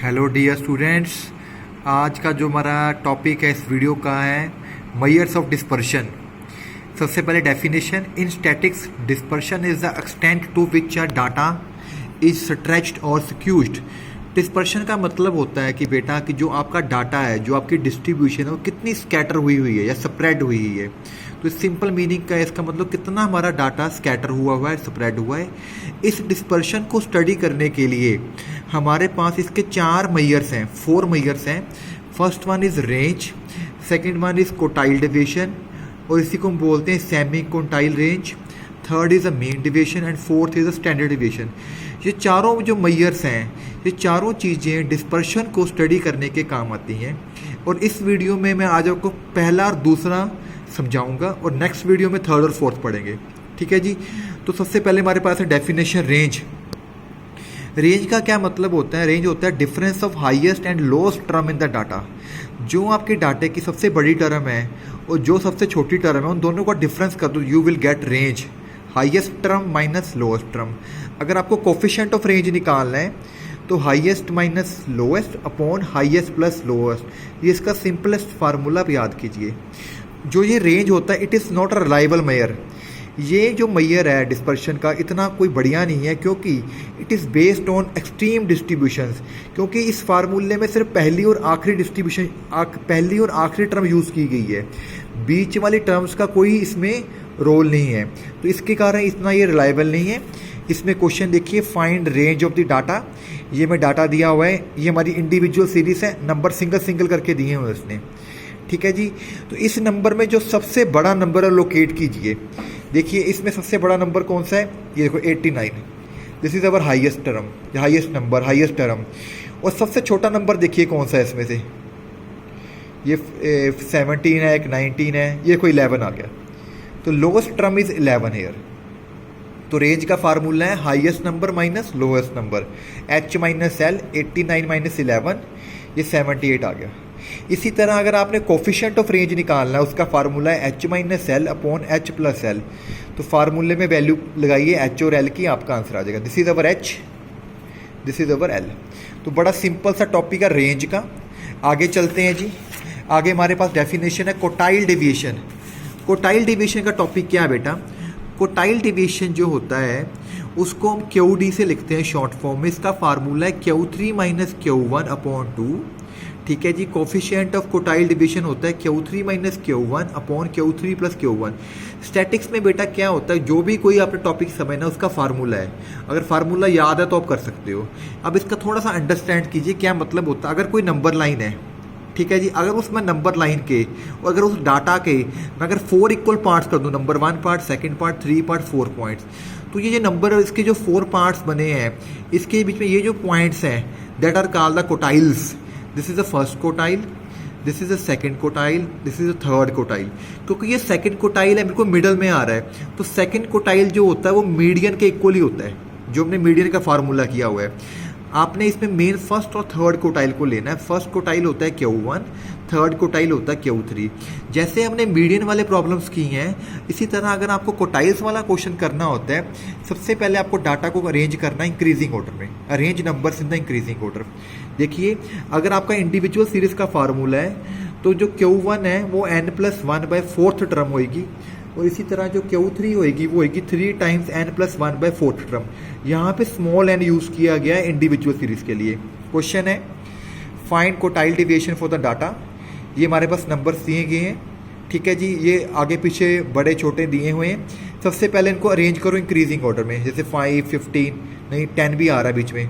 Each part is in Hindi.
Hello dear students. आज का जो हमारा टॉपिक है इस वीडियो का है मेजर्स ऑफ डिस्पर्शन। सबसे पहले definition, in statics dispersion is the extent to which a data is stretched और स्क्यूज्ड। डिस्पर्शन का मतलब होता है कि बेटा कि जो आपका डाटा है, जो आपकी डिस्ट्रीब्यूशन है वो कितनी स्कैटर हुई है या स्प्रेड हुई है। तो सिंपल मीनिंग का इसका मतलब कितना हमारा डाटा स्कैटर हुआ है, स्प्रेड हुआ है। इस डिस्पर्शन को स्टडी करने के लिए हमारे पास इसके 4 मेजर्स हैं, 4 मेजर्स हैं। First one is range, second one is quartile division और इसी को हम बोलते हैं semi quartile range. Third is a mean division and fourth is a standard division. ये चारों जो मेजर्स हैं, ये चारों चीज़ें डिस्पर्शन को स्टडी करने के काम आती हैं। और इस वीडियो में मैं आज आपको पहला और दूसरा समझाऊंगा और नेक्स्ट वीडियो में थर्ड और फोर्थ पढ़ेंगे। ठीक है जी। तो सबसे पहले हमारे पास है डेफिनेशन रेंज। रेंज का क्या मतलब होता है? रेंज होता है difference of highest and lowest term in the data. जो आपके डाटे की सबसे बड़ी टर्म है और जो सबसे छोटी टर्म है, उन दोनों का डिफरेंस कर दो, you will get range. Highest term minus lowest term. अगर आपको कोफिशिएंट ऑफ रेंज निकालना है तो highest minus lowest upon highest plus lowest, ये इसका सिंपलेस्ट फार्मूला आप याद कीजिए। जो ये रेंज होता है, it is not a reliable measure. ये जो मेजर है डिस्पर्शन का, इतना कोई बढ़िया नहीं है क्योंकि it is based on extreme distributions. क्योंकि इस फार्मूले में सिर्फ पहली और आखिरी टर्म यूज़ की गई है, बीच वाली टर्म्स का कोई इसमें रोल नहीं है। तो इसके कारण इतना ये रिलायबल नहीं है। इसमें क्वेश्चन देखिए, find range of the data. ये मैं डाटा दिया हुआ है, ये हमारी इंडिविजुअल सीरीज़ है, नंबर सिंगल सिंगल करके दिए हुए उसने। ठीक है जी। तो इस नंबर में जो सबसे बड़ा नंबर है लोकेट कीजिए। देखिए इसमें सबसे बड़ा नंबर कौन सा है? ये देखो 89। This is our highest term, highest number, highest term. और सबसे छोटा नंबर देखिए कौन सा है इसमें से? ये 17 है, एक 19 है, ये कोई 11 आ गया। तो लोएस्ट टर्म इज़ 11 हेयर। तो रेंज का फार्मूला है highest number minus lowest number, h minus L. 89 minus 11, ये 78 आ गया। इसी तरह अगर आपने कोफिशिएंट ऑफ रेंज निकालना है, उसका फार्मूला है h minus L upon h plus L. तो फार्मूले में वैल्यू लगाइए h और l की, आपका आंसर आ जाएगा। This is our h, this is our l। तो बड़ा सिंपल सा टॉपिक है रेंज का। आगे चलते हैं जी। आगे हमारे पास डेफिनेशन है कोटाइल डिवीजन। कोटाइल डिवीजन का टॉपिक क्या है बेटा? कोटाइल डिवीजन जो होता है उसको हम QD से लिखते हैं शॉर्ट फॉर्म में। इसका फार्मूला है Q3 माइनस Q1 अपॉन 2। ठीक है जी। कोफिशिएंट ऑफ कोटाइल डिवीजन होता है Q3 minus Q1 upon Q3 plus Q1। Statics में बेटा क्या होता है, जो भी कोई आपने टॉपिक समझना उसका फार्मूला है। अगर फार्मूला याद है तो आप कर सकते हो। अब इसका थोड़ा सा अंडरस्टैंड कीजिए क्या मतलब होता है। अगर कोई नंबर लाइन है, ठीक है जी, अगर उसमें नंबर लाइन के और अगर उस डाटा के मैं अगर 4 इक्वल पार्ट्स कर दूं, number 1 part, second part, 3 part, 4 points, तो ये जो नंबर इसके जो 4 पार्ट्स बने हैं, इसके बीच में ये जो पॉइंट्स हैं, that are called the quartiles. This is the first quartile, this is the second quartile, this is the third quartile. क्योंकि ये सेकंड कोटाइल है, बिल्कुल मिडल में आ रहा है, तो सेकंड कोटाइल जो होता है वो मीडियन के इक्वल ही होता है, जो हमने मीडियन का फार्मूला किया हुआ है। आपने इसमें मेन फर्स्ट और थर्ड कोटाइल को लेना है। फर्स्ट कोटाइल होता है Q1, थर्ड कोटाइल होता है Q3। जैसे हमने मीडियन वाले प्रॉब्लम्स की हैं, इसी तरह अगर आपको कोटाइल्स वाला क्वेश्चन करना होता है, सबसे पहले आपको डाटा को अरेंज करना है इंक्रीजिंग ऑर्डर में। Arrange numbers in the increasing order. देखिए अगर आपका इंडिविजुअल सीरीज का फार्मूला है तो जो Q1 है वो n+1/4 टर्म होगी, और इसी तरह जो Q3 होएगी वो होएगी 3 टाइम्स n+1/4 टर्म। यहाँ पे स्मॉल n यूज़ किया गया है इंडिविजुअल सीरीज के लिए। क्वेश्चन है find quartile division for the data. ये हमारे पास नंबर्स दिए गए हैं। ठीक है जी। ये आगे पीछे बड़े छोटे दिए हुए हैं। सबसे पहले इनको अरेंज करो इंक्रीजिंग ऑर्डर में, जैसे 5, 15, नहीं 10 भी आ रहा है बीच में,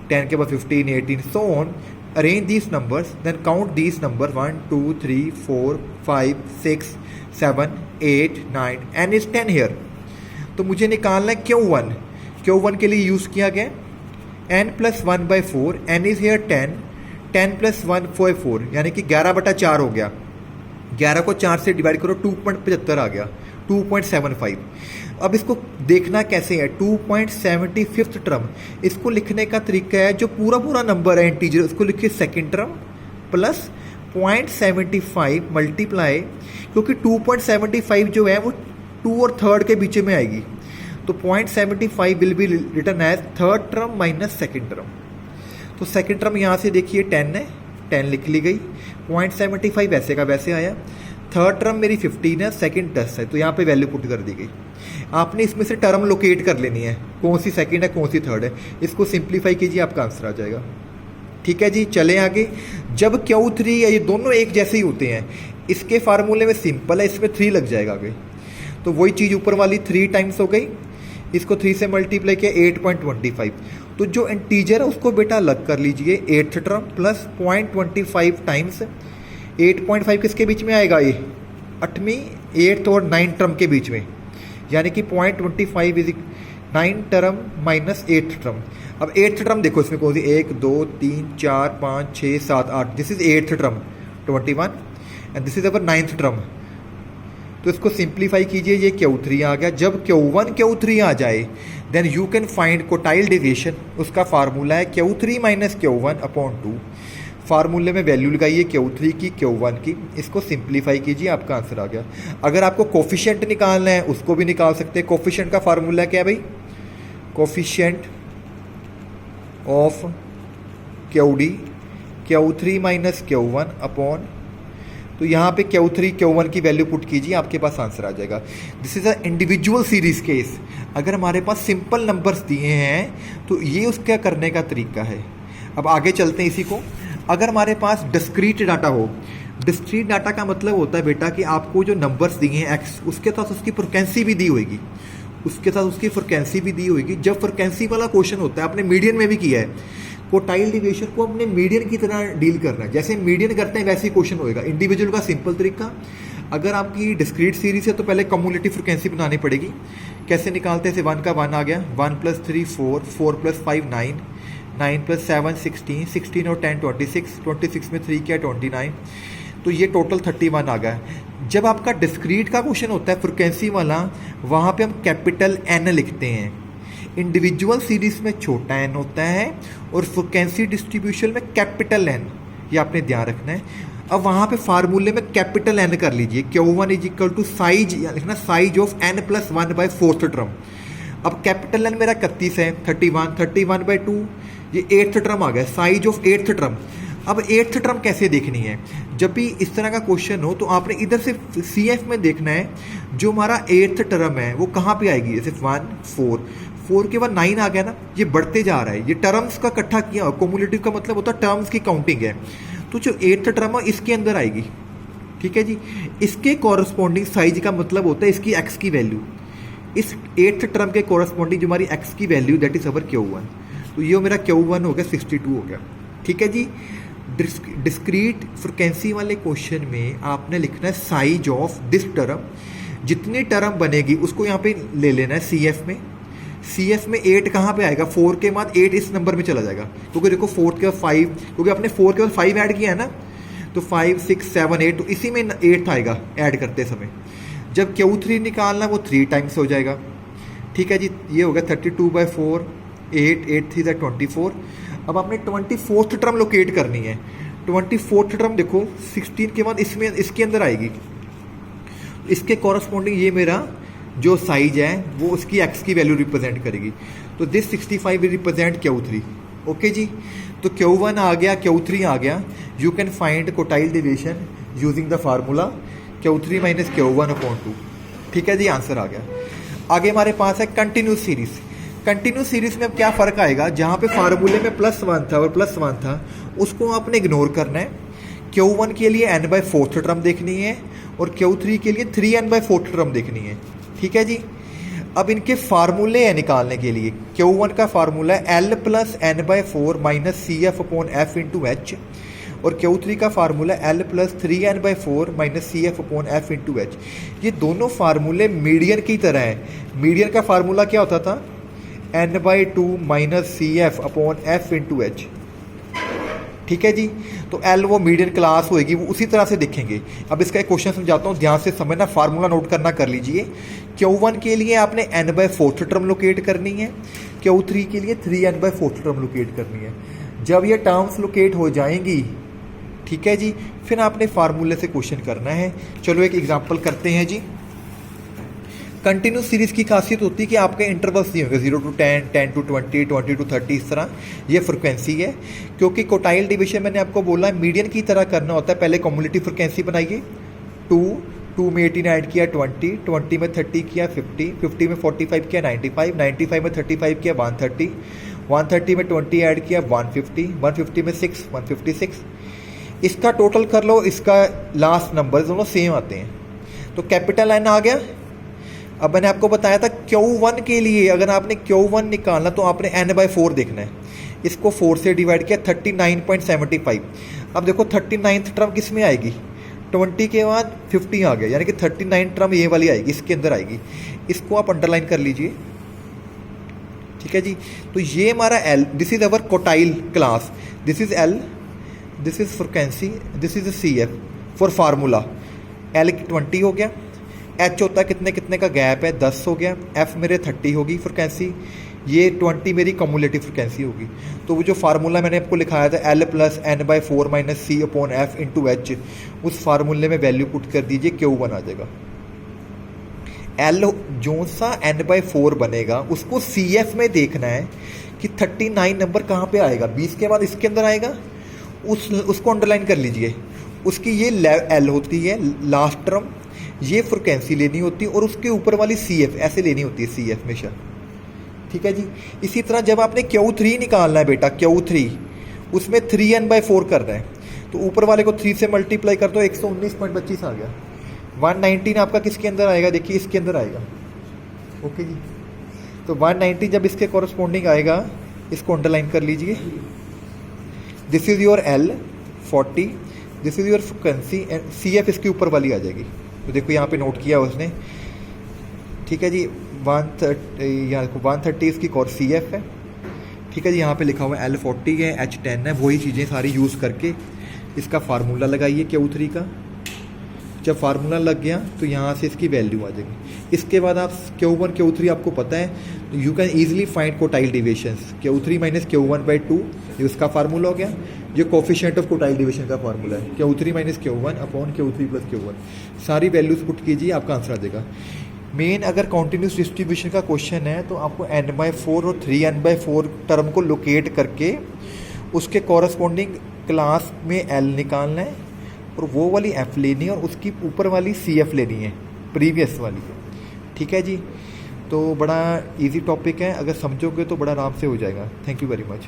10 के बाद 15, 18 so on. Arrange these numbers, then count these numbers 1, 2, 3, 4, 5, 6, 7, 8, 9, n is 10 hair. तो मुझे निकालना है Q1। Q1 के लिए यूज़ किया गया n+1/4, n इज हेयर 10, 10+1/4 यानी कि 11/4 हो गया। 11 को 4 से डिवाइड करो, 2.75 आ गया, 2.75। अब इसको देखना कैसे है, 2.75 टर्म। इसको लिखने का तरीका है, जो पूरा पूरा नंबर है इंटीजर, उसको लिखिए सेकेंड टर्म प्लस 0.75 मल्टीप्लाई, क्योंकि 2.75 जो है वो 2 और थर्ड के बीच में आएगी, तो 0.75 will be return as third term minus second term. तो सेकंड टर्म यहाँ से देखिए 10 है, 10 लिख ली गई, 0.75 वैसे का वैसे आया। थर्ड टर्म मेरी 15 है, सेकंड 10 है, तो यहाँ पे वैल्यू पुट कर दी गई। आपने इसमें से टर्म लोकेट कर लेनी है, कौन सी सेकंड है कौन सी थर्ड है, इसको सिंप्लीफाई कीजिए, आपका आंसर आ जाएगा। ठीक है जी, चलें आगे। जब Q3 ये दोनों एक जैसे ही होते हैं, इसके फार्मूले में सिंपल है, इसमें 3 लग जाएगा आगे, तो वही चीज़ ऊपर वाली 3 टाइम्स हो गई, इसको 3 से मल्टीप्लाई किया 8.25, तो जो इंटीजर है उसको बेटा अलग कर लीजिए, 8th टर्म प्लस 0.25 टाइम्स 8.5 किसके बीच में आएगा, ये 8वीं 8th और 9th टर्म के बीच में, यानी कि 0.25 is 9 term minus 8th term. अब 8th टर्म देखो इसमें कौन सी, 1 2 3 4 5 6 7 8, this is 8th term 21 and this is our 9th term. तो इसको सिंप्लीफाई कीजिए, ये Q3 आ गया। जब Q1 Q3 आ जाए then you can find quartile deviation, उसका फार्मूला है Q3 माइनस Q1 अपॉन 2। फार्मूले में वैल्यू लगाइए Q3 की Q1 की, इसको सिंप्लीफाई कीजिए, आपका आंसर आ गया। अगर आपको कोफिशिएंट निकालना है उसको भी निकाल सकते हैं। कोफिशिएंट का फार्मूला क्या है भाई, coefficient of QD Q3 minus Q1 upon, तो यहाँ पे Q3 Q1 की वैल्यू पुट कीजिए, आपके पास आंसर आ जाएगा। This is a individual series case. अगर हमारे पास सिंपल नंबर्स दिए हैं तो ये उसका करने का तरीका है। अब आगे चलते हैं इसी को। अगर हमारे पास डिस्क्रीट डाटा हो, डिस्क्रीट डाटा का मतलब होता है बेटा कि आपको जो नंबर्स दिए हैं एक्स, उसके साथ उसकी फ्रिक्वेंसी भी दी होगी, उसके साथ उसकी फ्रिक्वेंसी भी दी होगी। जब फ्रिक्वेंसी वाला क्वेश्चन होता है, आपने मीडियन में भी किया है, कोटाइल डिवीजन को अपने मीडियन की तरह डील करना है, जैसे मीडियन करते हैं वैसे ही क्वेश्चन होएगा। इंडिविजुअल का सिंपल तरीका, अगर आपकी डिस्क्रीट सीरीज है तो पहले कम्युलेटिव फ्रिक्वेंसी बनानी पड़ेगी। कैसे निकालते हैं, 1 का 1 आ गया, 1 + 3 4, 4 + 5 9, 9 + 7 16, 16 और 10 26, 26 में 3 किया 29, तो ये टोटल 31 आ गया। जब आपका डिस्क्रीट का क्वेश्चन होता है फ्रिक्वेंसी वाला, वहाँ पे हम कैपिटल N लिखते हैं। इंडिविजुअल सीरीज में छोटा n होता है और फ्रिक्वेंसी डिस्ट्रीब्यूशन में कैपिटल N, ये आपने ध्यान रखना है। अब वहाँ पे फार्मूले में कैपिटल N कर लीजिए, Q1 = साइज, लिखना साइज ऑफ n+1/4th टर्म। अब कैपिटल N मेरा 31 है, 31, 31/2, ये 8th टर्म आ गया, साइज ऑफ 8th टर्म। अब 8th टर्म कैसे देखनी है, जब भी इस तरह का क्वेश्चन हो तो आपने इधर से CF में देखना है, जो हमारा 8th टर्म है वो कहाँ पे आएगी, जैसे 1 4, 4 के बाद 9 आ गया ना, ये बढ़ते जा रहा है, ये टर्म्स का इकट्ठा किया। कोमुलेटिव का मतलब होता है टर्म्स की काउंटिंग है, तो जो 8th टर्म है इसके अंदर आएगी। ठीक है जी, इसके कॉरस्पॉन्डिंग साइज का मतलब होता है इसकी x की वैल्यू, इस 8th टर्म के कॉरस्पॉन्डिंग जो हमारी x की value, that is our Q1। तो ये मेरा Q1 हो गया, 62 हो गया। ठीक है जी, डिस्क्रीट फ्रिक्वेंसी वाले क्वेश्चन में आपने लिखना है साइज ऑफ दिस टर्म, जितनी टर्म बनेगी उसको यहाँ पे ले लेना है CF में। CF में 8 कहाँ पे आएगा, 4 के बाद 8 इस नंबर में चला जाएगा, क्योंकि देखो 4 के बाद 5, क्योंकि आपने 4 के बाद 5 ऐड किया है ना, तो 5 6 7 8, तो इसी में 8 आएगा ऐड करते समय। जब Q3 निकालना वो 3 टाइम्स हो जाएगा। ठीक है जी, ये हो गया 32/4, 8 8 3 24। अब आपने 24th टर्म लोकेट करनी है। 24th टर्म देखो 16 के बाद इसमें इसके अंदर आएगी, इसके कॉरस्पॉन्डिंग ये मेरा जो साइज है वो उसकी x की वैल्यू रिप्रेजेंट करेगी। तो this 65 will represent Q3। Okay जी, तो Q1 आ गया, Q3 आ गया। You can find quartile deviation using the formula Q3 minus Q1 upon 2। ठीक है जी, आंसर आ गया। आगे हमारे पास है कंटिन्यूस सीरीज। कंटिन्यूस सीरीज में अब क्या फ़र्क आएगा, जहाँ पे फार्मूले में +1 था और +1 था उसको आपने इग्नोर करना है। Q1 के लिए n/4th टर्म देखनी है और Q3 के लिए 3n/4th टर्म देखनी है। ठीक है जी, अब इनके फार्मूले हैं निकालने के लिए। Q1 का फार्मूला है L + n/4 - CF upon F × H, और Q3 का formula L + 3n/4 - CF upon F × H। ये दोनों फार्मूले मीडियन की तरह हैं। मीडियन का फार्मूला क्या होता था, n/2 - CF upon F × H। ठीक है जी, तो L वो मीडियन क्लास होएगी, वो उसी तरह से देखेंगे। अब इसका एक क्वेश्चन समझाता हूँ, ध्यान से समझना, फार्मूला नोट करना कर लीजिए। Q1 के लिए आपने n/4th टर्म लोकेट करनी है, Q3 के लिए 3n/4th टर्म लोकेट करनी है। जब ये टर्म्स लोकेट हो जाएंगी, ठीक है जी, फिर आपने फार्मूले से क्वेश्चन करना है। चलो एक एग्जाम्पल करते हैं जी। कंटिन्यूस सीरीज़ की खासियत होती है कि आपके इंटरवल्स नहीं होंगे 0 to 10, 10 to 20, 20 to 30, इस तरह ये फ्रिक्वेंसी है। क्योंकि कोटाइल डिवीजन मैंने आपको बोला है मीडियन की तरह करना होता है। पहले कम्युलेटिव फ्रिक्वेंसी बनाइए 2 में 18 ऐड किया 20 में 30 किया 50 में 45 किया 95 में 35 किया 130 में 20 ऐड किया 150 में 6 156। इसका टोटल कर लो, इसका लास्ट नंबर दोनों सेम आते हैं। तो कैपिटल N आ गया। अब मैंने आपको बताया था Q1 के लिए अगर आपने Q1 निकालना तो आपने n/4 देखना है। इसको 4 से डिवाइड किया 39.75। अब देखो 39th टर्म किस में आएगी, 20 के बाद 50 आ गया, यानी कि 39 टर्म ये वाली आएगी, इसके अंदर आएगी। इसको आप अंडरलाइन कर लीजिए, ठीक है जी। तो ये हमारा L, this is our quartile class, this is L, this is frequency, this is CF for formula. L 20 हो गया, H होता है कितने कितने का गैप है 10 हो गया, F मेरे 30 होगी फ्रिक्वेंसी, ये 20 मेरी कम्युलेटिव फ्रिक्वेंसी होगी। तो वो जो फार्मूला मैंने आपको लिखाया था L + n/4 - C/F × H, उस फार्मूले में वैल्यू पुट कर दीजिए, Q1 आ जाएगा। L जो सा n/4 बनेगा उसको CF में देखना है कि 39 नंबर कहाँ पे आएगा, 20 के बाद इसके अंदर आएगा, उसको अंडरलाइन कर लीजिए। उसकी ये L होती है लास्ट टर्म, ये फ्रिक्वेंसी लेनी होती है और उसके ऊपर वाली CF ऐसे लेनी होती है, CF हमेशा, ठीक है जी। इसी तरह जब आपने Q3 निकालना है बेटा, Q3 उसमें 3n/4 करना है, तो ऊपर वाले को 3 से मल्टीप्लाई कर दो, 119.25 आ गया। 119 आपका किसके अंदर आएगा, देखिए इसके अंदर आएगा, ओके जी। तो 190 जब इसके कॉरस्पॉन्डिंग आएगा, इसको अंडरलाइन कर लीजिए। This is your L 40, this is your frequency and CF इसके ऊपर वाली आ जाएगी। तो देखो यहाँ पे नोट किया उसने, ठीक है जी। 130 यहाँ देखो 130 इसकी कॉर CF है, ठीक है जी। यहाँ पे लिखा हुआ है L 40 है, H 10 है, वही चीज़ें सारी यूज़ करके इसका फार्मूला लगाइए Q3 का। जब फार्मूला लग गया तो यहाँ से इसकी वैल्यू आ जाएगी। इसके बाद आप Q1 Q3 आपको पता है, तो you can easily find quartile deviations. Q3 - Q1/2 ये उसका फार्मूला हो गया। ये कोफिशिएंट ऑफ कोटाइल डिवीजन का फार्मूला है, Q3 - Q1 upon Q3 + Q1। सारी वैल्यूज पुट कीजिए, आपका आंसर आ जाएगा। मेन अगर कॉन्टिन्यूस डिस्ट्रीब्यूशन का क्वेश्चन है तो आपको n/4 और 3n/4 टर्म को लोकेट करके उसके कॉरस्पॉन्डिंग क्लास में L निकालना है और वो वाली F लेनी है और उसकी ऊपर वाली CF लेनी है, प्रीवियस वाली, ठीक है जी। तो बड़ा इजी टॉपिक है, अगर समझोगे तो बड़ा आराम से हो जाएगा। Thank you very much.